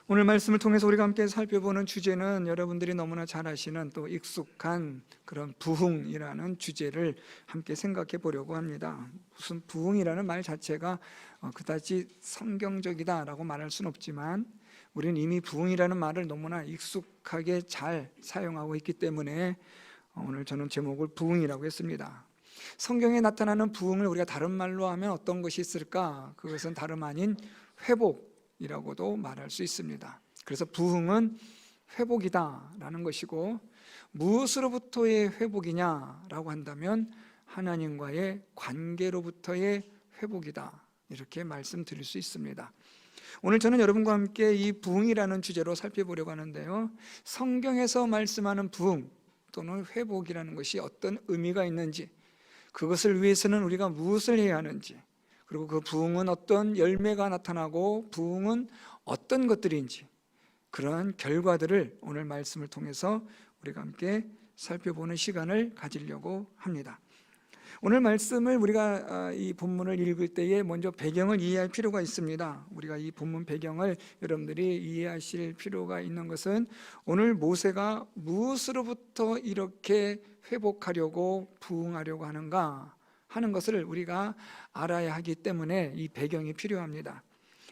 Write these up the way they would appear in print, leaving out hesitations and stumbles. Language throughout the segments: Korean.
오늘 말씀을 통해서 우리가 함께 살펴보는 주제는 여러분들이 너무나 잘 아시는 또 익숙한 그런 부흥이라는 주제를 함께 생각해 보려고 합니다. 무슨 부흥이라는 말 자체가 그다지 성경적이다라고 말할 수는 없지만 우리는 이미 부흥이라는 말을 너무나 익숙하게 잘 사용하고 있기 때문에 오늘 저는 제목을 부흥이라고 했습니다. 성경에 나타나는 부흥을 우리가 다른 말로 하면 어떤 것이 있을까? 그것은 다름 아닌 회복이라고도 말할 수 있습니다. 그래서 부흥은 회복이다라는 것이고, 무엇으로부터의 회복이냐라고 한다면 하나님과의 관계로부터의 회복이다, 이렇게 말씀드릴 수 있습니다. 오늘 저는 여러분과 함께 이 부흥이라는 주제로 살펴보려고 하는데요, 성경에서 말씀하는 부흥 또는 회복이라는 것이 어떤 의미가 있는지, 그것을 위해서는 우리가 무엇을 해야 하는지, 그리고 그 부흥은 어떤 열매가 나타나고 부흥은 어떤 것들인지, 그러한 결과들을 오늘 말씀을 통해서 우리가 함께 살펴보는 시간을 가지려고 합니다. 오늘 말씀을 우리가 이 본문을 읽을 때에 먼저 배경을 이해할 필요가 있습니다. 우리가 이 본문 배경을 여러분들이 이해하실 필요가 있는 것은 오늘 모세가 무엇으로부터 이렇게 회복하려고 부흥하려고 하는가 하는 것을 우리가 알아야 하기 때문에 이 배경이 필요합니다.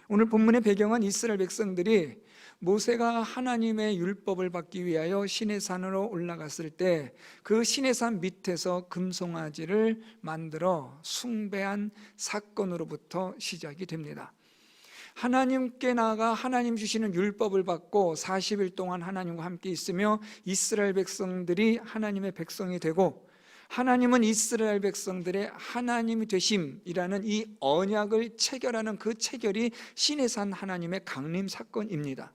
오늘 본문의 배경은 이스라엘 백성들이 모세가 하나님의 율법을 받기 위하여 시내산으로 올라갔을 때 그 시내산 밑에서 금송아지를 만들어 숭배한 사건으로부터 시작이 됩니다. 하나님께 나아가 하나님 주시는 율법을 받고 40일 동안 하나님과 함께 있으며 이스라엘 백성들이 하나님의 백성이 되고, 하나님은 이스라엘 백성들의 하나님이 되심이라는 이 언약을 체결하는 그 체결이 시내산 하나님의 강림 사건입니다.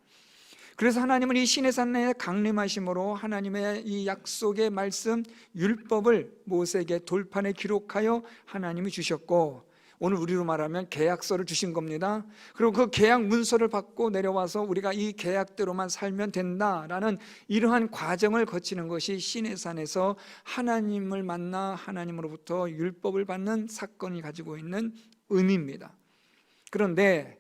그래서 하나님은 이 시내산에 강림하심으로 하나님의 이 약속의 말씀 율법을 모세에게 돌판에 기록하여 하나님이 주셨고, 오늘 우리로 말하면 계약서를 주신 겁니다. 그리고 그 계약 문서를 받고 내려와서 우리가 이 계약대로만 살면 된다라는 이러한 과정을 거치는 것이 시내산에서 하나님을 만나 하나님으로부터 율법을 받는 사건이 가지고 있는 의미입니다. 그런데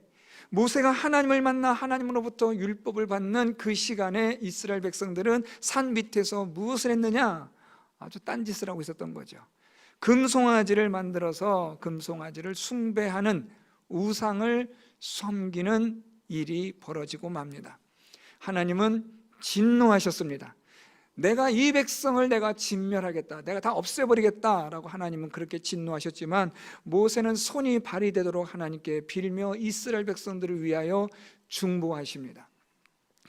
모세가 하나님을 만나 하나님으로부터 율법을 받는 그 시간에 이스라엘 백성들은 산 밑에서 무엇을 했느냐? 아주 딴짓을 하고 있었던 거죠. 금송아지를 만들어서 금송아지를 숭배하는, 우상을 섬기는 일이 벌어지고 맙니다. 하나님은 진노하셨습니다. 내가 이 백성을 내가 진멸하겠다, 내가 다 없애버리겠다라고 하나님은 그렇게 진노하셨지만, 모세는 손이 발휘되도록 하나님께 빌며 이스라엘 백성들을 위하여 중보하십니다.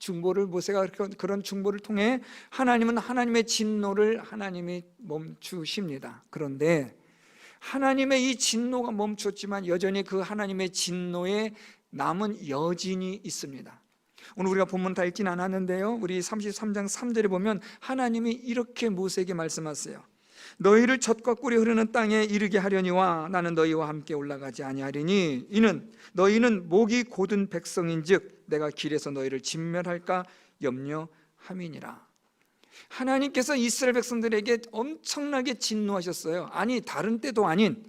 중보를, 모세가 그런 중보를 통해 하나님은 하나님의 진노를 하나님이 멈추십니다. 그런데 하나님의 이 진노가 멈췄지만 여전히 그 하나님의 진노에 남은 여진이 있습니다. 오늘 우리가 본문 다 읽진 않았는데요, 우리 33장 3절에 보면 하나님이 이렇게 모세에게 말씀하세요. 너희를 젖과 꿀이 흐르는 땅에 이르게 하려니와 나는 너희와 함께 올라가지 아니하리니 이는 너희는 목이 곧은 백성인즉 내가 길에서 너희를 진멸할까 염려함이니라. 하나님께서 이스라엘 백성들에게 엄청나게 진노하셨어요. 아니, 다른 때도 아닌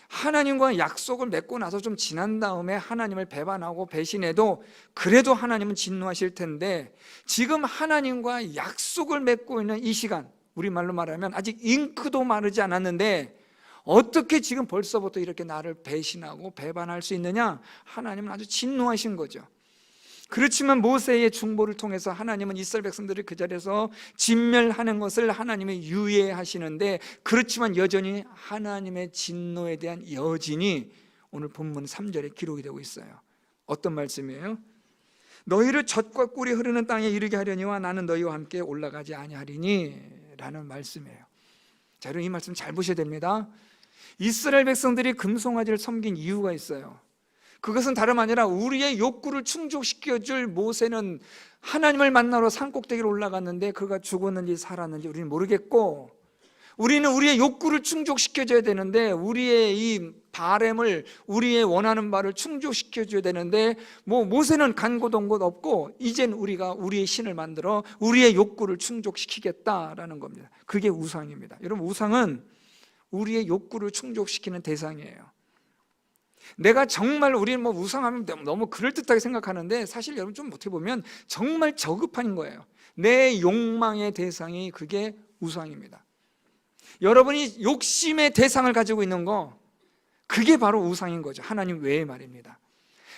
하나님과 약속을 맺고 나서 좀 지난 다음에 하나님을 배반하고 배신해도 그래도 하나님은 진노하실 텐데, 지금 하나님과 약속을 맺고 있는 이 시간, 우리말로 말하면 아직 잉크도 마르지 않았는데 어떻게 지금 벌써부터 이렇게 나를 배신하고 배반할 수 있느냐? 하나님은 아주 진노하신 거죠. 그렇지만 모세의 중보를 통해서 하나님은 이스라엘 백성들을 그 자리에서 진멸하는 것을 하나님이 유예하시는데, 그렇지만 여전히 하나님의 진노에 대한 여진이 오늘 본문 3절에 기록이 되고 있어요. 어떤 말씀이에요? 너희를 젖과 꿀이 흐르는 땅에 이르게 하려니와 나는 너희와 함께 올라가지 아니하리니 라는 말씀이에요. 자, 여러분, 이 말씀 잘 보셔야 됩니다. 이스라엘 백성들이 금송아지를 섬긴 이유가 있어요. 그것은 다름 아니라 우리의 욕구를 충족시켜줄, 모세는 하나님을 만나러 산꼭대기로 올라갔는데 그가 죽었는지 살았는지 우리는 모르겠고, 우리는 우리의 욕구를 충족시켜줘야 되는데, 우리의 이 바램을, 우리의 원하는 바를 충족시켜줘야 되는데, 모세는 간 곳 온 곳 없고 이젠 우리가 우리의 신을 만들어 우리의 욕구를 충족시키겠다라는 겁니다. 그게 우상입니다. 여러분, 우상은 우리의 욕구를 충족시키는 대상이에요. 내가 정말 우리는 뭐 우상하면 너무 그럴듯하게 생각하는데 사실 여러분 좀 어떻게 보면 정말 저급한 거예요. 내 욕망의 대상이 그게 우상입니다. 여러분이 욕심의 대상을 가지고 있는 거, 그게 바로 우상인 거죠. 하나님 외에 말입니다.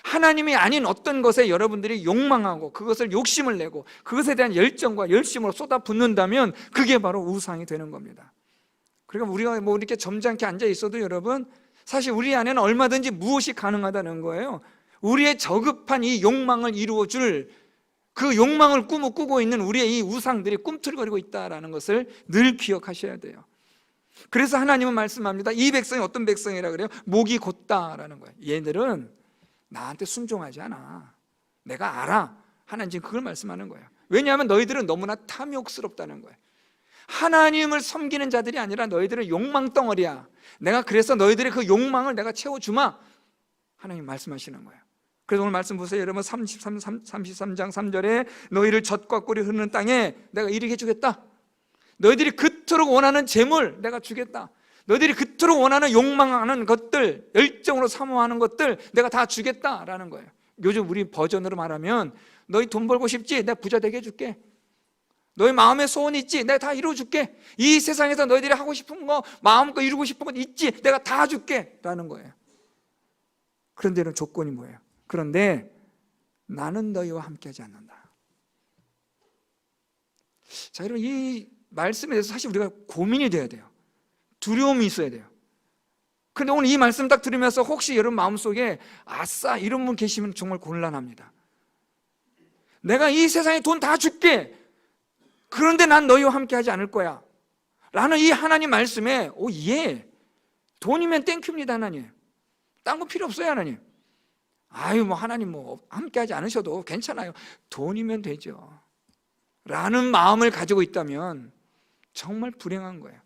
하나님이 아닌 어떤 것에 여러분들이 욕망하고 그것을 욕심을 내고 그것에 대한 열정과 열심으로 쏟아붓는다면 그게 바로 우상이 되는 겁니다. 그러니까 우리가 뭐 이렇게 점잖게 앉아 있어도 여러분, 사실 우리 안에는 얼마든지 무엇이 가능하다는 거예요. 우리의 저급한 이 욕망을 이루어줄 그 욕망을 꾸고 있는 우리의 이 우상들이 꿈틀거리고 있다는 것을 늘 기억하셔야 돼요. 그래서 하나님은 말씀합니다. 이 백성이 어떤 백성이라 그래요? 목이 곧다라는 거예요. 얘들은 나한테 순종하지 않아. 내가 알아. 하나님 지금 그걸 말씀하는 거예요. 왜냐하면 너희들은 너무나 탐욕스럽다는 거예요. 하나님을 섬기는 자들이 아니라 너희들은 욕망 덩어리야. 내가 그래서 너희들의 그 욕망을 내가 채워주마. 하나님 말씀하시는 거예요. 그래서 오늘 말씀 보세요. 여러분 33장 3절에 너희를 젖과 꿀이 흐르는 땅에 내가 이르게 해주겠다. 너희들이 그토록 원하는 재물 내가 주겠다. 너희들이 그토록 원하는 욕망하는 것들, 열정으로 사모하는 것들 내가 다 주겠다라는 거예요. 요즘 우리 버전으로 말하면 너희 돈 벌고 싶지? 내가 부자 되게 해줄게. 너희 마음에 소원 있지? 내가 다 이루어줄게. 이 세상에서 너희들이 하고 싶은 거, 마음껏 이루고 싶은 거 있지? 내가 다 줄게 라는 거예요. 그런데 이런 조건이 뭐예요? 그런데 나는 너희와 함께하지 않는다. 자, 여러분 이 말씀에 대해서 사실 우리가 고민이 돼야 돼요. 두려움이 있어야 돼요. 그런데 오늘 이 말씀 딱 들으면서 혹시 여러분 마음속에 아싸 이런 분 계시면 정말 곤란합니다. 내가 이 세상에 돈 다 줄게. 그런데 난 너희와 함께하지 않을 거야 라는 이 하나님 말씀에 돈이면 땡큐입니다. 하나님 딴 거 필요 없어요. 하나님 아유 뭐 하나님 뭐 함께하지 않으셔도 괜찮아요. 돈이면 되죠 라는 마음을 가지고 있다면 정말 불행한 거예요.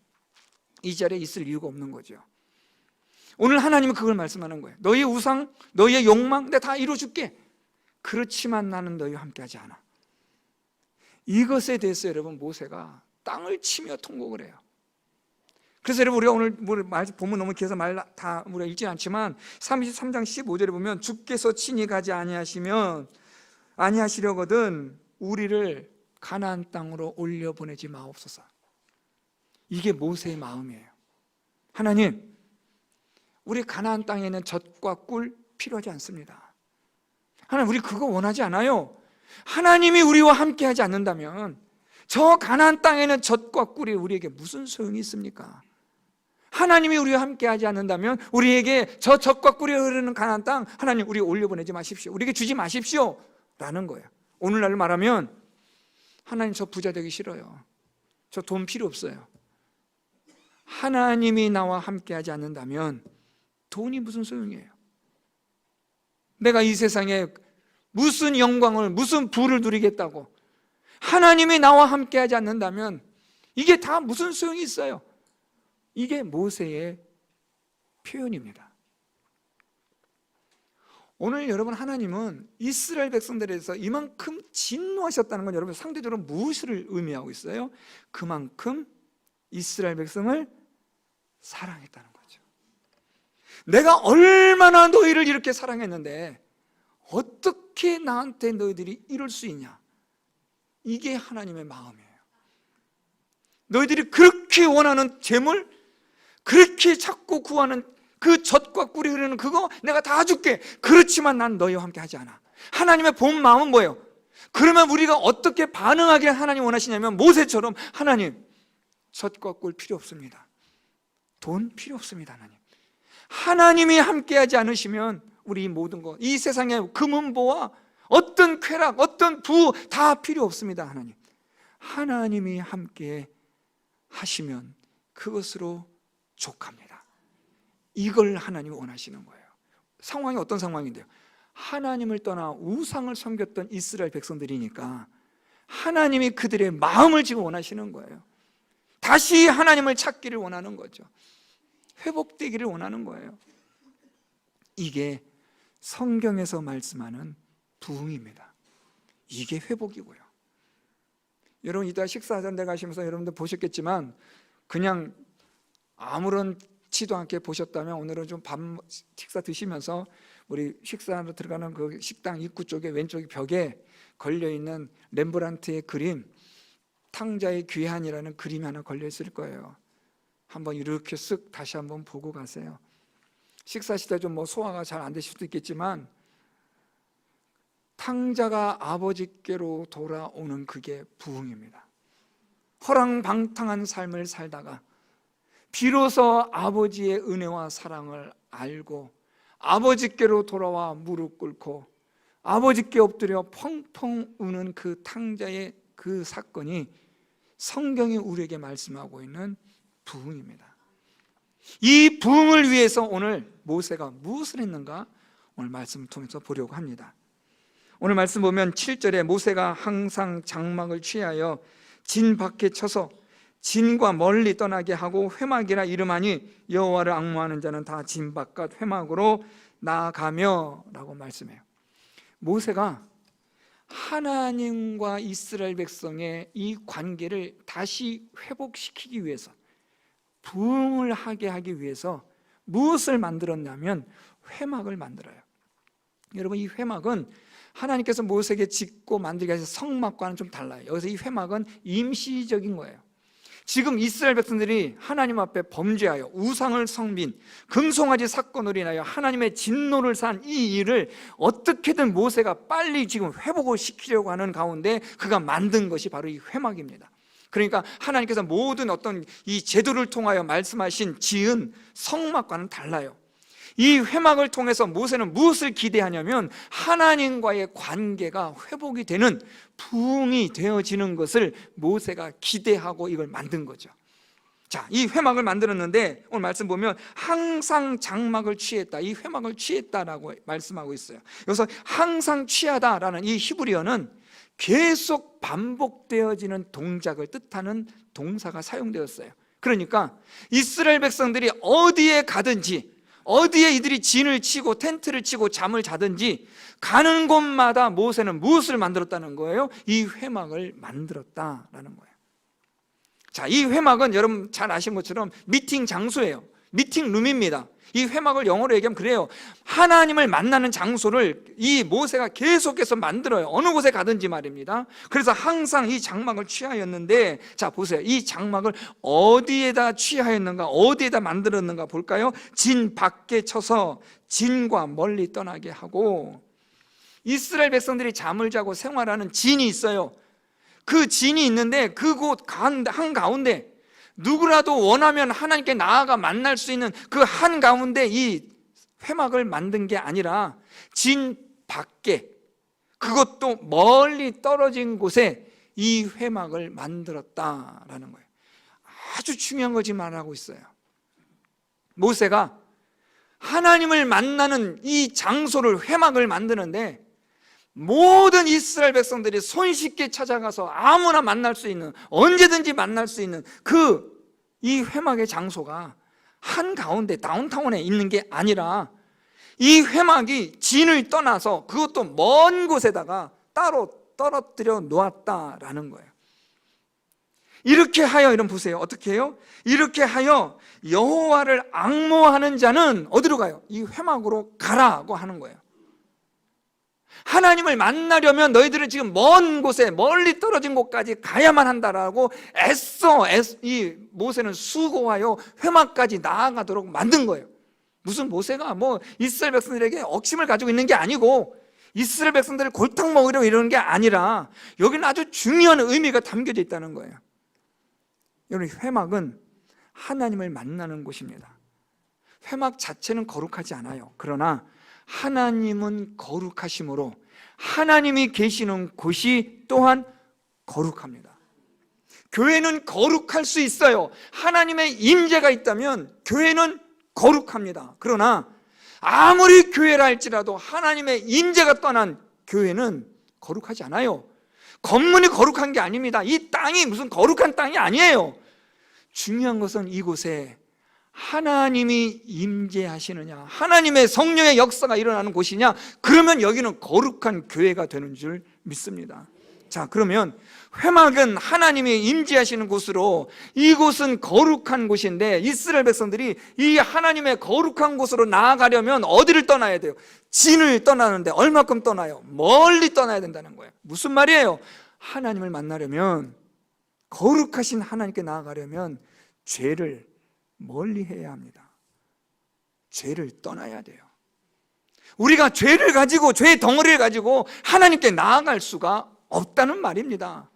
이 자리에 있을 이유가 없는 거죠. 오늘 하나님은 그걸 말씀하는 거예요. 너희의 우상, 너희의 욕망 내가 다 이루어줄게. 그렇지만 나는 너희와 함께하지 않아. 이것에 대해서 여러분 모세가 땅을 치며 통곡을 해요. 그래서 여러분 우리가 오늘 보면 너무 길어서 다 우리가 읽진 않지만 33장 15절에 보면 주께서 친히 가지 아니하시려거든 우리를 가나안 땅으로 올려보내지 마옵소서. 이게 모세의 마음이에요. 하나님, 우리 가나안 땅에 있는 젖과 꿀 필요하지 않습니다. 하나님, 우리 그거 원하지 않아요. 하나님이 우리와 함께하지 않는다면 저 가나안 땅에 있는 젖과 꿀이 우리에게 무슨 소용이 있습니까? 하나님이 우리와 함께하지 않는다면 우리에게 저 젖과 꿀이 흐르는 가나안 땅 하나님 우리 올려보내지 마십시오. 우리에게 주지 마십시오 라는 거예요. 오늘날 말하면 하나님 저 부자 되기 싫어요. 저 돈 필요 없어요. 하나님이 나와 함께하지 않는다면 돈이 무슨 소용이에요? 내가 이 세상에 무슨 영광을 무슨 부를 누리겠다고 하나님이 나와 함께하지 않는다면 이게 다 무슨 소용이 있어요? 이게 모세의 표현입니다. 오늘 여러분 하나님은 이스라엘 백성들에 대해서 이만큼 진노하셨다는 건 여러분 상대적으로 무엇을 의미하고 있어요? 그만큼 이스라엘 백성을 사랑했다는 거죠. 내가 얼마나 너희를 이렇게 사랑했는데 어떻게 나한테 너희들이 이럴 수 있냐? 이게 하나님의 마음이에요. 너희들이 그렇게 원하는 재물, 그렇게 찾고 구하는 그 젖과 꿀이 흐르는 그거 내가 다 줄게. 그렇지만 난 너희와 함께 하지 않아. 하나님의 본 마음은 뭐예요? 그러면 우리가 어떻게 반응하길 하나님 원하시냐면 모세처럼 하나님 젖과 꿀 필요 없습니다. 돈 필요 없습니다. 하나님이 함께하지 않으시면 우리 모든 것, 이 세상의 금은보와 어떤 쾌락, 어떤 부 다 필요 없습니다. 하나님이 함께 하시면 그것으로 족합니다. 이걸 하나님이 원하시는 거예요. 상황이 어떤 상황인데요? 하나님을 떠나 우상을 섬겼던 이스라엘 백성들이니까 하나님이 그들의 마음을 지금 원하시는 거예요. 다시 하나님을 찾기를 원하는 거죠. 회복되기를 원하는 거예요. 이게 성경에서 말씀하는 부흥입니다. 이게 회복이고요. 여러분 이따 식사 자리에 가시면서 여러분들 보셨겠지만 그냥 아무런 지도 않게 보셨다면 오늘은 좀 식사 드시면서 우리 식사하러 들어가는 그 식당 입구 쪽에 왼쪽 벽에 걸려있는 렘브란트의 그림, 탕자의 귀환이라는 그림이 하나 걸려있을 거예요. 한번 이렇게 쓱 다시 한번 보고 가세요. 식사하시다 좀 뭐 소화가 잘 안 되실 수도 있겠지만 탕자가 아버지께로 돌아오는 그게 부흥입니다. 허랑방탕한 삶을 살다가 비로소 아버지의 은혜와 사랑을 알고 아버지께로 돌아와 무릎 꿇고 아버지께 엎드려 펑펑 우는 그 탕자의 그 사건이 성경이 우리에게 말씀하고 있는 부흥입니다. 이 부흥을 위해서 오늘 모세가 무엇을 했는가 오늘 말씀을 통해서 보려고 합니다. 오늘 말씀 보면 7절에 모세가 항상 장막을 취하여 진 밖에 쳐서 진과 멀리 떠나게 하고 회막이라 이름하니 여호와를 앙모하는 자는 다 진 바깥 회막으로 나아가며 라고 말씀해요. 모세가 하나님과 이스라엘 백성의 이 관계를 다시 회복시키기 위해서, 부흥을 하게 하기 위해서 무엇을 만들었냐면 회막을 만들어요. 여러분, 이 회막은 하나님께서 모세에게 짓고 만들게 하신 성막과는 좀 달라요. 여기서 이 회막은 임시적인 거예요. 지금 이스라엘 백성들이 하나님 앞에 범죄하여 우상을 섬긴 금송아지 사건으로 인하여 하나님의 진노를 산 이 일을 어떻게든 모세가 빨리 지금 회복을 시키려고 하는 가운데 그가 만든 것이 바로 이 회막입니다. 그러니까 하나님께서 모든 어떤 이 제도를 통하여 말씀하신 지은 성막과는 달라요. 이 회막을 통해서 모세는 무엇을 기대하냐면 하나님과의 관계가 회복이 되는, 부흥이 되어지는 것을 모세가 기대하고 이걸 만든 거죠. 자, 이 회막을 만들었는데 오늘 말씀 보면 항상 장막을 취했다, 이 회막을 취했다라고 말씀하고 있어요. 여기서 항상 취하다라는 이 히브리어는 계속 반복되어지는 동작을 뜻하는 동사가 사용되었어요. 그러니까 이스라엘 백성들이 어디에 가든지, 어디에 이들이 진을 치고 텐트를 치고 잠을 자든지 가는 곳마다 모세는 무엇을 만들었다는 거예요? 이 회막을 만들었다라는 거예요. 자, 이 회막은 여러분 잘 아시는 것처럼 미팅 장소예요. 미팅룸입니다. 이 회막을 영어로 얘기하면 그래요. 하나님을 만나는 장소를 이 모세가 계속해서 만들어요. 어느 곳에 가든지 말입니다. 그래서 항상 이 장막을 취하였는데, 자 보세요. 이 장막을 어디에다 취하였는가, 어디에다 만들었는가 볼까요? 진 밖에 쳐서 진과 멀리 떠나게 하고, 이스라엘 백성들이 잠을 자고 생활하는 진이 있어요. 그 진이 있는데 그곳 한가운데 누구라도 원하면 하나님께 나아가 만날 수 있는 그 한가운데 이 회막을 만든 게 아니라 진 밖에, 그것도 멀리 떨어진 곳에 이 회막을 만들었다라는 거예요. 아주 중요한 거 지금 말하고 있어요. 모세가 하나님을 만나는 이 장소를, 회막을 만드는데 모든 이스라엘 백성들이 손쉽게 찾아가서 아무나 만날 수 있는, 언제든지 만날 수 있는 이 회막의 장소가 한가운데 다운타운에 있는 게 아니라 이 회막이 진을 떠나서 그것도 먼 곳에다가 따로 떨어뜨려 놓았다라는 거예요. 이렇게 하여, 여러분 보세요. 어떻게 해요? 이렇게 하여 여호와를 앙모하는 자는 어디로 가요? 이 회막으로 가라고 하는 거예요. 하나님을 만나려면 너희들은 지금 먼 곳에, 멀리 떨어진 곳까지 가야만 한다라고 이 모세는 수고하여 회막까지 나아가도록 만든 거예요. 무슨 모세가 뭐 이스라엘 백성들에게 억심을 가지고 있는 게 아니고 이스라엘 백성들을 골탕 먹으려고 이러는 게 아니라 여기는 아주 중요한 의미가 담겨져 있다는 거예요. 여러분, 회막은 하나님을 만나는 곳입니다. 회막 자체는 거룩하지 않아요. 그러나 하나님은 거룩하심으로 하나님이 계시는 곳이 또한 거룩합니다. 교회는 거룩할 수 있어요. 하나님의 임재가 있다면 교회는 거룩합니다. 그러나 아무리 교회라 할지라도 하나님의 임재가 떠난 교회는 거룩하지 않아요. 건물이 거룩한 게 아닙니다. 이 땅이 무슨 거룩한 땅이 아니에요. 중요한 것은 이곳에 하나님이 임재하시느냐, 하나님의 성령의 역사가 일어나는 곳이냐, 그러면 여기는 거룩한 교회가 되는 줄 믿습니다. 자, 그러면 회막은 하나님이 임재하시는 곳으로, 이곳은 거룩한 곳인데 이스라엘 백성들이 이 하나님의 거룩한 곳으로 나아가려면 어디를 떠나야 돼요? 진을 떠나는데 얼마큼 떠나요? 멀리 떠나야 된다는 거예요. 무슨 말이에요? 하나님을 만나려면, 거룩하신 하나님께 나아가려면 죄를 멀리 해야 합니다. 죄를 떠나야 돼요. 우리가 죄를 가지고, 죄의 덩어리를 가지고 하나님께 나아갈 수가 없다는 말입니다.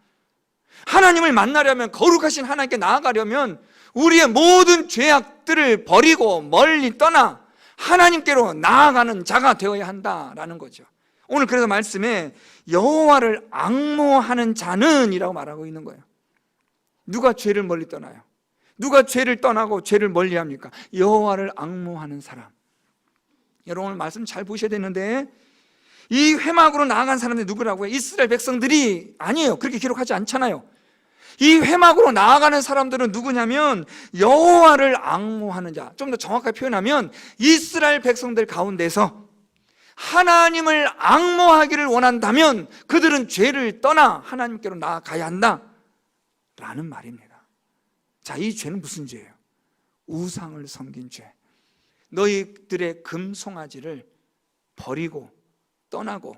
하나님을 만나려면, 거룩하신 하나님께 나아가려면 우리의 모든 죄악들을 버리고 멀리 떠나 하나님께로 나아가는 자가 되어야 한다라는 거죠. 오늘 그래서 말씀에 여호와를 앙모하는 자는 이라고 말하고 있는 거예요. 누가 죄를 멀리 떠나요? 누가 죄를 떠나고 죄를 멀리 합니까? 여호와를 앙모하는 사람. 여러분 오늘 말씀 잘 보셔야 되는데, 이 회막으로 나아간 사람들이 누구라고요? 이스라엘 백성들이 아니에요. 그렇게 기록하지 않잖아요. 이 회막으로 나아가는 사람들은 누구냐면 여호와를 앙모하는 자. 좀 더 정확하게 표현하면 이스라엘 백성들 가운데서 하나님을 앙모하기를 원한다면 그들은 죄를 떠나 하나님께로 나아가야 한다라는 말입니다. 자, 이 죄는 무슨 죄예요? 우상을 섬긴 죄. 너희들의 금송아지를 버리고 떠나고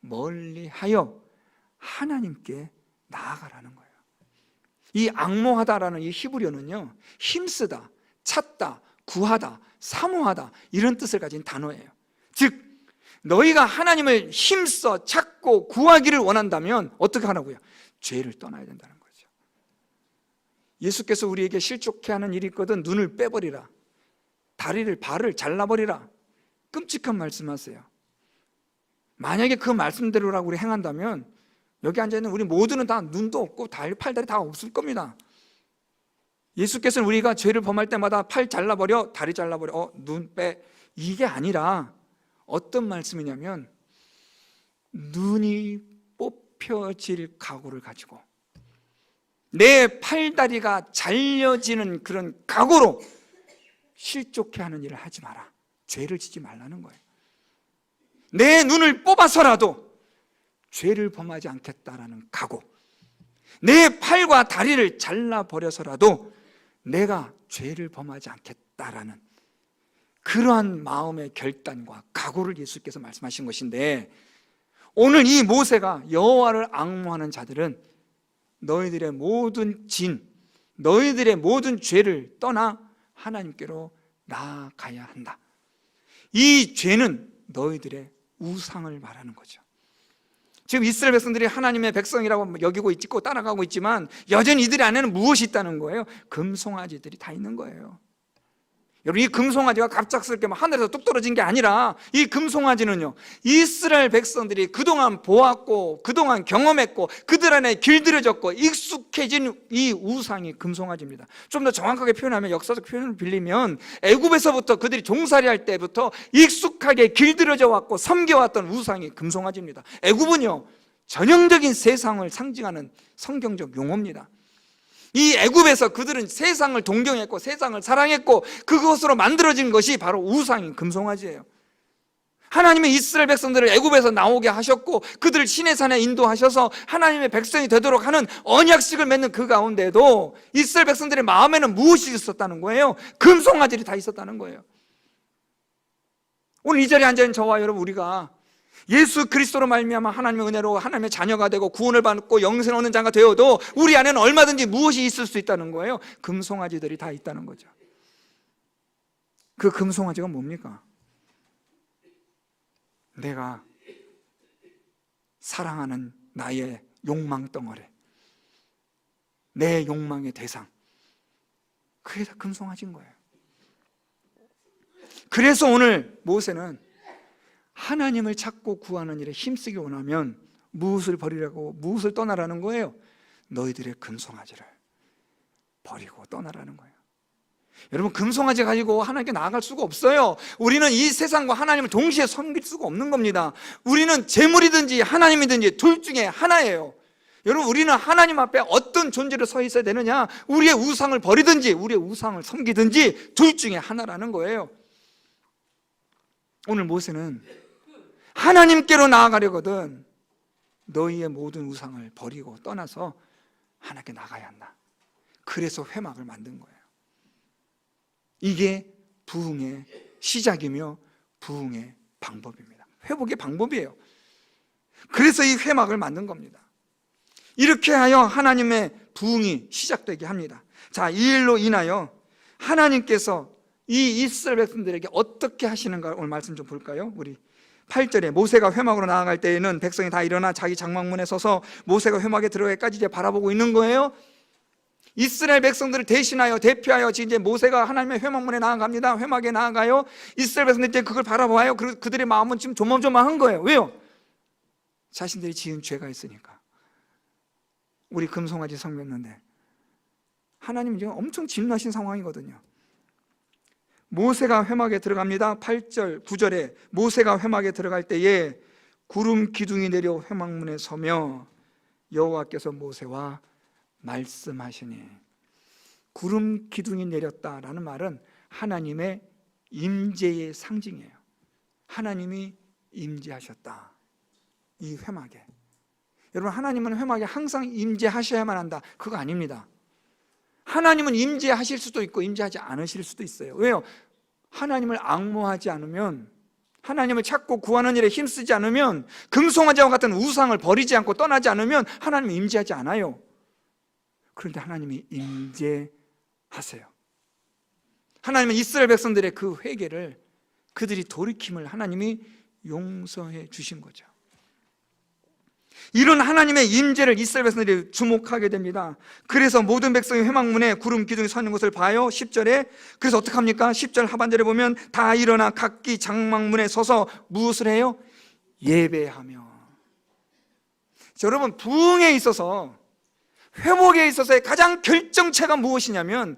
멀리하여 하나님께 나아가라는 거예요. 이 앙모하다라는 이 히브리어는요, 힘쓰다, 찾다, 구하다, 사모하다 이런 뜻을 가진 단어예요. 즉 너희가 하나님을 힘써 찾고 구하기를 원한다면 어떻게 하라고요? 죄를 떠나야 된다는 거죠. 예수께서 우리에게 실족해 하는 일이 있거든 눈을 빼버리라, 다리를, 발을 잘라버리라, 끔찍한 말씀하세요. 만약에 그 말씀대로라고 우리 행한다면 여기 앉아있는 우리 모두는 다 눈도 없고 팔다리 다 없을 겁니다. 예수께서는 우리가 죄를 범할 때마다 팔 잘라버려, 다리 잘라버려, 눈 빼, 이게 아니라 어떤 말씀이냐면 눈이 뽑혀질 각오를 가지고 내 팔다리가 잘려지는 그런 각오로 실족해 하는 일을 하지 마라. 죄를 지지 말라는 거예요. 내 눈을 뽑아서라도 죄를 범하지 않겠다라는 각오, 내 팔과 다리를 잘라버려서라도 내가 죄를 범하지 않겠다라는 그러한 마음의 결단과 각오를 예수께서 말씀하신 것인데, 오늘 이 모세가 여호와를 앙모하는 자들은 너희들의 모든 진, 너희들의 모든 죄를 떠나 하나님께로 나아가야 한다. 이 죄는 너희들의 우상을 말하는 거죠. 지금 이스라엘 백성들이 하나님의 백성이라고 여기고 있고 따라가고 있지만 여전히 이들 안에는 무엇이 있다는 거예요? 금송아지들이 다 있는 거예요. 여러분, 이 금송아지가 갑작스럽게 하늘에서 뚝 떨어진 게 아니라 이 금송아지는요, 이스라엘 백성들이 그동안 보았고 그동안 경험했고 그들 안에 길들여졌고 익숙해진 이 우상이 금송아지입니다. 좀 더 정확하게 표현하면, 역사적 표현을 빌리면 애굽에서부터 그들이 종살이할 때부터 익숙하게 길들여져 왔고 섬겨왔던 우상이 금송아지입니다. 애굽은요, 전형적인 세상을 상징하는 성경적 용어입니다. 이 애굽에서 그들은 세상을 동경했고 세상을 사랑했고 그것으로 만들어진 것이 바로 우상인 금송아지예요. 하나님의 이스라엘 백성들을 애굽에서 나오게 하셨고 그들을 시내산에 인도하셔서 하나님의 백성이 되도록 하는 언약식을 맺는 그 가운데도 이스라엘 백성들의 마음에는 무엇이 있었다는 거예요? 금송아지들이 다 있었다는 거예요. 오늘 이 자리에 앉아있는 저와 여러분, 우리가 예수 그리스도로 말미암아 하나님의 은혜로 하나님의 자녀가 되고 구원을 받고 영생 얻는 자가 되어도 우리 안에는 얼마든지 무엇이 있을 수 있다는 거예요. 금송아지들이 다 있다는 거죠. 그 금송아지가 뭡니까? 내가 사랑하는 나의 욕망 덩어리, 내 욕망의 대상, 그게 다 금송아지인 거예요. 그래서 오늘 모세는 하나님을 찾고 구하는 일에 힘쓰기 원하면 무엇을 버리라고, 무엇을 떠나라는 거예요? 너희들의 금송아지를 버리고 떠나라는 거예요. 여러분, 금송아지 가지고 하나님께 나아갈 수가 없어요. 우리는 이 세상과 하나님을 동시에 섬길 수가 없는 겁니다. 우리는 재물이든지 하나님이든지 둘 중에 하나예요. 여러분, 우리는 하나님 앞에 어떤 존재로 서 있어야 되느냐? 우리의 우상을 버리든지 우리의 우상을 섬기든지 둘 중에 하나라는 거예요. 오늘 모세는 하나님께로 나아가려거든 너희의 모든 우상을 버리고 떠나서 하나님께 나가야 한다. 그래서 회막을 만든 거예요. 이게 부흥의 시작이며 부흥의 방법입니다. 회복의 방법이에요. 그래서 이 회막을 만든 겁니다. 이렇게 하여 하나님의 부흥이 시작되게 합니다. 자, 이 일로 인하여 하나님께서 이 이스라엘 백성들에게 어떻게 하시는가 오늘 말씀 좀 볼까요? 우리 8절에 모세가 회막으로 나아갈 때에는 백성이 다 일어나 자기 장막문에 서서 모세가 회막에 들어가기까지 이제 바라보고 있는 거예요. 이스라엘 백성들을 대신하여 대표하여 이제 모세가 하나님의 회막문에 나아갑니다. 회막에 나아가요. 이스라엘 백성들이 이제 그걸 바라봐요. 그들의 마음은 지금 조마조마한 거예요. 왜요? 자신들이 지은 죄가 있으니까. 우리 금송아지 섬겼는데 하나님은 지금 엄청 진노하신 상황이거든요. 모세가 회막에 들어갑니다. 8절, 9절에 모세가 회막에 들어갈 때에 구름 기둥이 내려 회막문에 서며 여호와께서 모세와 말씀하시니, 구름 기둥이 내렸다라는 말은 하나님의 임재의 상징이에요. 하나님이 임재하셨다, 이 회막에. 여러분, 하나님은 회막에 항상 임재하셔야만 한다, 그거 아닙니다. 하나님은 임재하실 수도 있고 임재하지 않으실 수도 있어요. 왜요? 하나님을 앙모하지 않으면, 하나님을 찾고 구하는 일에 힘쓰지 않으면, 금송아지와 같은 우상을 버리지 않고 떠나지 않으면 하나님은 임재하지 않아요. 그런데 하나님이 임재하세요. 하나님은 이스라엘 백성들의 그 회개를, 그들이 돌이킴을 하나님이 용서해 주신 거죠. 이런 하나님의 임재를 이스라엘 백성들이 주목하게 됩니다. 그래서 모든 백성이 회막문에 구름 기둥이 서 있는 것을 봐요. 10절에. 그래서 어떻게 합니까? 10절 하반절에 보면 다 일어나 각기 장막문에 서서 무엇을 해요? 예배하며. 여러분, 부흥에 있어서, 회복에 있어서의 가장 결정체가 무엇이냐면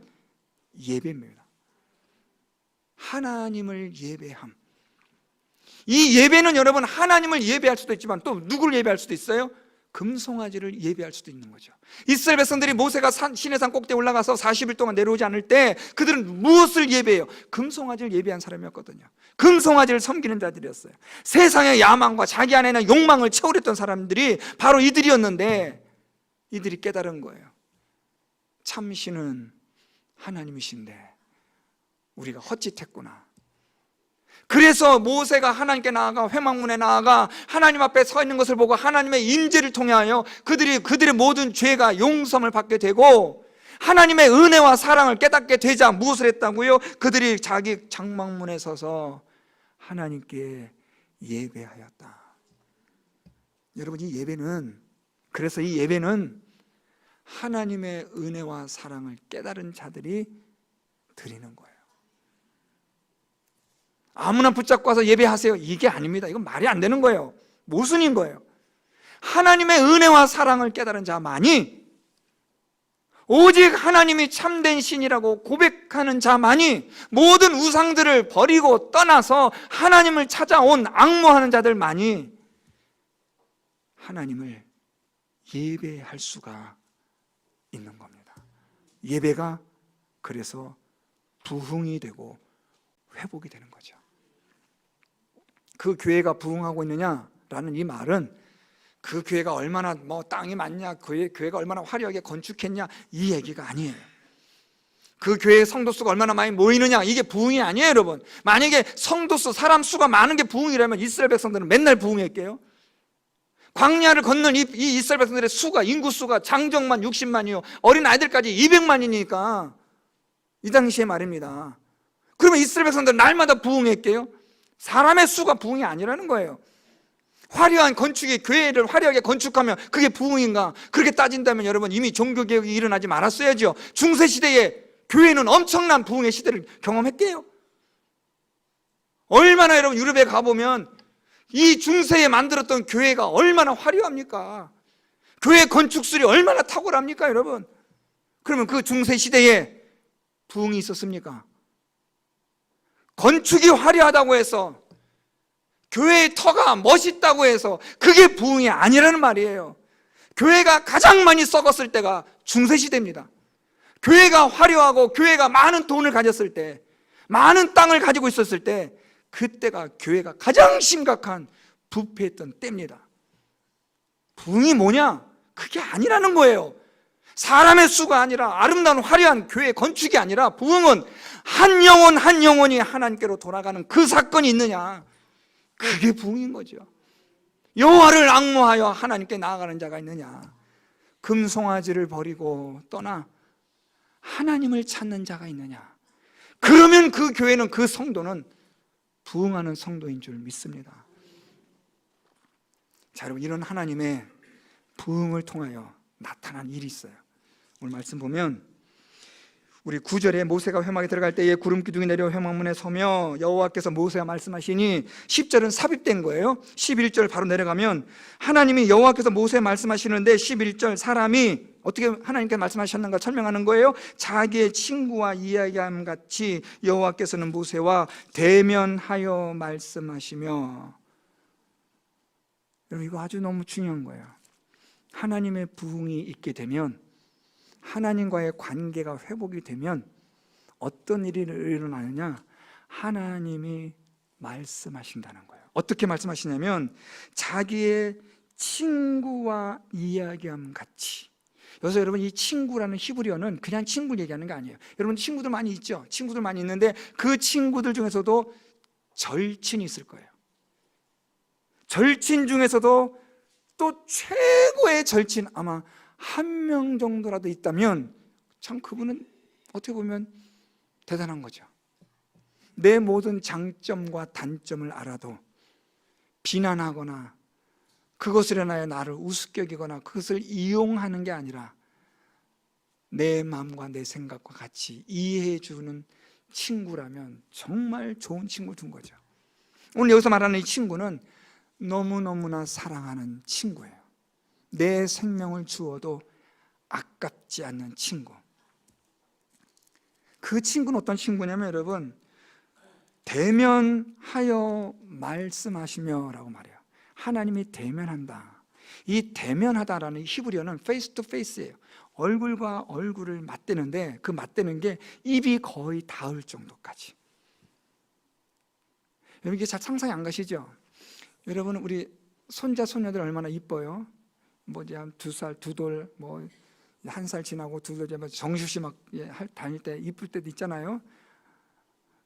예배입니다. 하나님을 예배함. 이 예배는 여러분, 하나님을 예배할 수도 있지만 또 누구를 예배할 수도 있어요? 금송아지를 예배할 수도 있는 거죠. 이스라엘 백성들이 모세가 시내산 꼭대에 올라가서 40일 동안 내려오지 않을 때 그들은 무엇을 예배해요? 금송아지를 예배한 사람이었거든요. 금송아지를 섬기는 자들이었어요. 세상의 야망과 자기 안에는 욕망을 채우렸던 사람들이 바로 이들이었는데, 이들이 깨달은 거예요. 참신은 하나님이신데 우리가 헛짓했구나. 그래서 모세가 하나님께 나아가 회막문에 나아가 하나님 앞에 서 있는 것을 보고 하나님의 임재를 통하여 그들의 모든 죄가 용서를 받게 되고 하나님의 은혜와 사랑을 깨닫게 되자 무엇을 했다고요? 그들이 자기 장막문에 서서 하나님께 예배하였다. 여러분, 이 예배는, 그래서 이 예배는 하나님의 은혜와 사랑을 깨달은 자들이 드리는 거예요. 아무나 붙잡고 와서 예배하세요, 이게 아닙니다. 이건 말이 안 되는 거예요. 모순인 거예요. 하나님의 은혜와 사랑을 깨달은 자만이, 오직 하나님이 참된 신이라고 고백하는 자만이, 모든 우상들을 버리고 떠나서 하나님을 찾아온 앙모하는 자들만이 하나님을 예배할 수가 있는 겁니다. 예배가 그래서 부흥이 되고 회복이 되는 거죠. 그 교회가 부흥하고 있느냐라는 이 말은 그 교회가 얼마나 땅이 많냐, 그 교회가 얼마나 화려하게 건축했냐, 이 얘기가 아니에요. 그 교회의 성도 수가 얼마나 많이 모이느냐, 이게 부흥이 아니에요. 여러분, 만약에 성도 수, 사람 수가 많은 게 부흥이라면 이스라엘 백성들은 맨날 부흥했게요. 광야를 건넌 이 이스라엘 백성들의 수가, 인구수가 장정만 60만이요 어린 아이들까지 200만이니까 이 당시에 말입니다. 그러면 이스라엘 백성들은 날마다 부흥했게요? 사람의 수가 부흥이 아니라는 거예요. 화려한 건축이, 교회를 화려하게 건축하면 그게 부흥인가? 그렇게 따진다면 여러분, 이미 종교개혁이 일어나지 말았어야죠. 중세시대에 교회는 엄청난 부흥의 시대를 경험했게요. 얼마나, 여러분, 유럽에 가보면 이 중세에 만들었던 교회가 얼마나 화려합니까? 교회 건축술이 얼마나 탁월합니까, 여러분? 그러면 그 중세시대에 부흥이 있었습니까? 건축이 화려하다고 해서, 교회의 터가 멋있다고 해서 그게 부흥이 아니라는 말이에요. 교회가 가장 많이 썩었을 때가 중세시대입니다. 교회가 화려하고 교회가 많은 돈을 가졌을 때, 많은 땅을 가지고 있었을 때, 그때가 교회가 가장 심각한 부패했던 때입니다. 부흥이 뭐냐? 그게 아니라는 거예요. 사람의 수가 아니라 아름다운 화려한 교회 건축이 아니라 부흥은 한 영혼 한 영혼이 하나님께로 돌아가는 그 사건이 있느냐? 그게 부흥인 거죠. 여호와를 앙모하여 하나님께 나아가는 자가 있느냐? 금송아지를 버리고 떠나 하나님을 찾는 자가 있느냐? 그러면 그 교회는, 그 성도는 부흥하는 성도인 줄 믿습니다. 자, 여러분, 이런 하나님의 부흥을 통하여 나타난 일이 있어요. 오늘 말씀 보면 우리 9절에 모세가 회막에 들어갈 때에 구름 기둥이 내려 회막문에 서며 여호와께서 모세와 말씀하시니, 10절은 삽입된 거예요. 11절 바로 내려가면 하나님이, 여호와께서 모세에 말씀하시는데 11절 사람이 어떻게 하나님께 말씀하셨는가 설명하는 거예요. 자기의 친구와 이야기함 같이 여호와께서는 모세와 대면하여 말씀하시며. 여러분, 이거 아주 너무 중요한 거예요. 하나님의 부흥이 있게 되면, 하나님과의 관계가 회복이 되면 어떤 일이 일어나느냐? 하나님이 말씀하신다는 거예요. 어떻게 말씀하시냐면 자기의 친구와 이야기함 같이. 여기서 여러분, 이 친구라는 히브리어는 그냥 친구 얘기하는 게 아니에요. 여러분, 친구들 많이 있죠? 친구들 많이 있는데 그 친구들 중에서도 절친이 있을 거예요. 절친 중에서도 또 최고의 절친, 아마 한 명 정도라도 있다면 참 그분은 어떻게 보면 대단한 거죠. 내 모든 장점과 단점을 알아도 비난하거나 그것을 인하여 나를 우습게 여기거나 그것을 이용하는 게 아니라 내 마음과 내 생각과 같이 이해해 주는 친구라면 정말 좋은 친구를 둔 거죠. 오늘 여기서 말하는 이 친구는 너무너무나 사랑하는 친구예요. 내 생명을 주어도 아깝지 않는 친구. 그 친구는 어떤 친구냐면, 여러분, 대면하여 말씀하시며 라고 말해요. 하나님이 대면한다. 이 대면하다라는 히브리어는 페이스 투 페이스예요. 얼굴과 얼굴을 맞대는데 그 맞대는 게 입이 거의 닿을 정도까지. 여러분, 이게 잘 상상이 안 가시죠? 여러분, 우리 손자 손녀들 얼마나 이뻐요? 뭐 이제 한 2살, 2돌, 뭐 1살 지나고 2돌 되면 정시없이 막 다닐 때 이쁠 때도 있잖아요.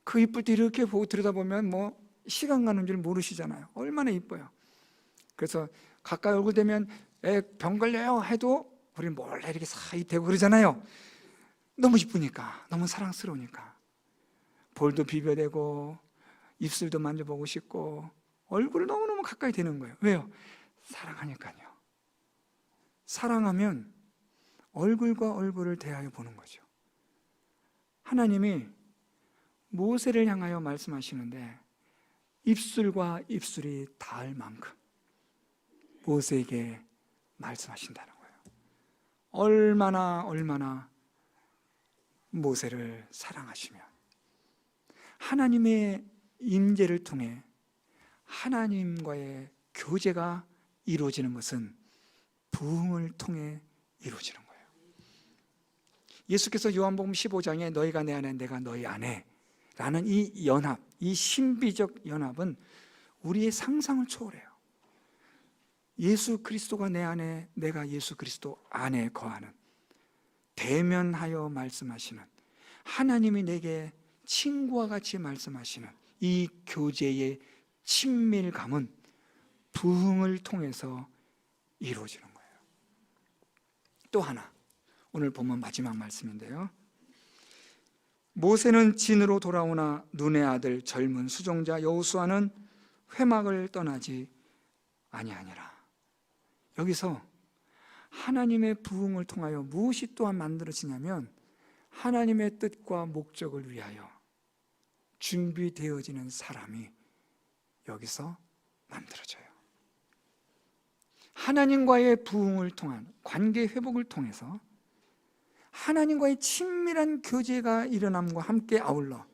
그 이쁠 때 이렇게 보고 들여다보면 뭐 시간 가는 줄 모르시잖아요. 얼마나 이뻐요. 그래서 가까이 얼굴 대면 애 병 걸려요 해도 우리 몰래 이렇게 사이 대고 그러잖아요. 너무 이쁘니까, 너무 사랑스러우니까. 볼도 비벼대고 입술도 만져보고 싶고 얼굴을 너무너무 가까이 대는 거예요. 왜요? 사랑하니까요. 사랑하면 얼굴과 얼굴을 대하여 보는 거죠. 하나님이 모세를 향하여 말씀하시는데 입술과 입술이 닿을 만큼 모세에게 말씀하신다는 거예요. 얼마나 모세를 사랑하시면 하나님의 임재를 통해 하나님과의 교제가 이루어지는 것은 부흥을 통해 이루어지는 거예요. 예수께서 요한복음 15장에 너희가 내 안에 내가 너희 안에 라는 이 연합, 이 신비적 연합은 우리의 상상을 초월해요. 예수 그리스도가 내 안에, 내가 예수 그리스도 안에 거하는, 대면하여 말씀하시는, 하나님이 내게 친구와 같이 말씀하시는 이 교제의 친밀감은 부흥을 통해서 이루어지는 거예요. 또 하나, 오늘 보면 마지막 말씀인데요. 모세는 진으로 돌아오나 눈의 아들 젊은 수종자 여호수아는 회막을 떠나지 아니하니라. 여기서 하나님의 부흥을 통하여 무엇이 또한 만들어지냐면 하나님의 뜻과 목적을 위하여 준비되어지는 사람이 여기서 만들어져요. 하나님과의 부흥을 통한 관계 회복을 통해서 하나님과의 친밀한 교제가 일어남과 함께 아울러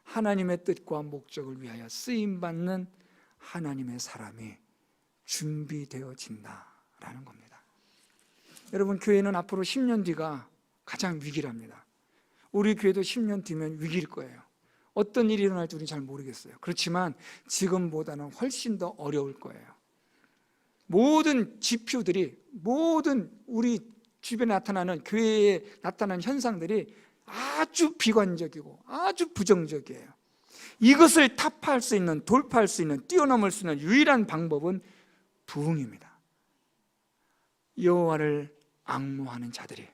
하나님의 뜻과 목적을 위하여 쓰임받는 하나님의 사람이 준비되어진다라는 겁니다. 여러분, 교회는 앞으로 10년 뒤가 가장 위기랍니다. 우리 교회도 10년 뒤면 위기일 거예요. 어떤 일이 일어날지 우리는 잘 모르겠어요. 그렇지만 지금보다는 훨씬 더 어려울 거예요. 모든 지표들이, 모든 우리 주변에 나타나는, 교회에 나타나는 현상들이 아주 비관적이고 아주 부정적이에요. 이것을 타파할 수 있는, 돌파할 수 있는, 뛰어넘을 수 있는 유일한 방법은 부흥입니다. 여호와를 앙모하는 자들이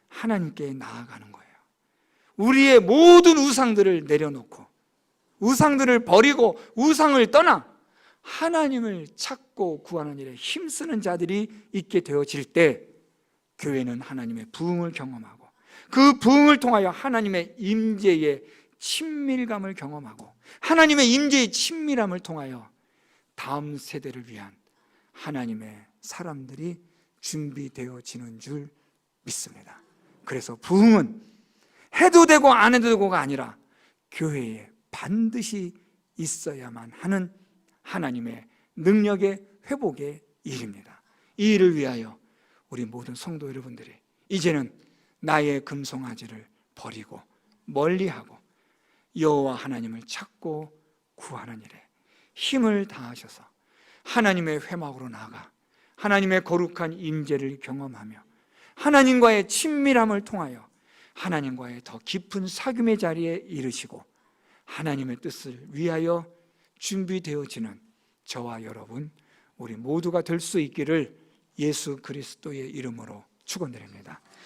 하나님께 나아가는 거예요. 우리의 모든 우상들을 내려놓고, 우상들을 버리고, 우상을 떠나 하나님을 찾고 구하는 일에 힘쓰는 자들이 있게 되어질 때, 교회는 하나님의 부흥을 경험하고, 그 부흥을 통하여 하나님의 임재의 친밀감을 경험하고, 하나님의 임재의 친밀함을 통하여 다음 세대를 위한 하나님의 사람들이 준비되어지는 줄 믿습니다. 그래서 부흥은 해도 되고 안 해도 되고가 아니라 교회에 반드시 있어야만 하는 하나님의 능력의 회복의 일입니다. 이 일을 위하여 우리 모든 성도 여러분들이 이제는 나의 금송아지를 버리고 멀리하고 여호와 하나님을 찾고 구하는 일에 힘을 다하셔서 하나님의 회막으로 나아가 하나님의 거룩한 임재를 경험하며 하나님과의 친밀함을 통하여 하나님과의 더 깊은 사귐의 자리에 이르시고 하나님의 뜻을 위하여 준비되어지는 저와 여러분, 우리 모두가 될 수 있기를 예수 그리스도의 이름으로 축원드립니다.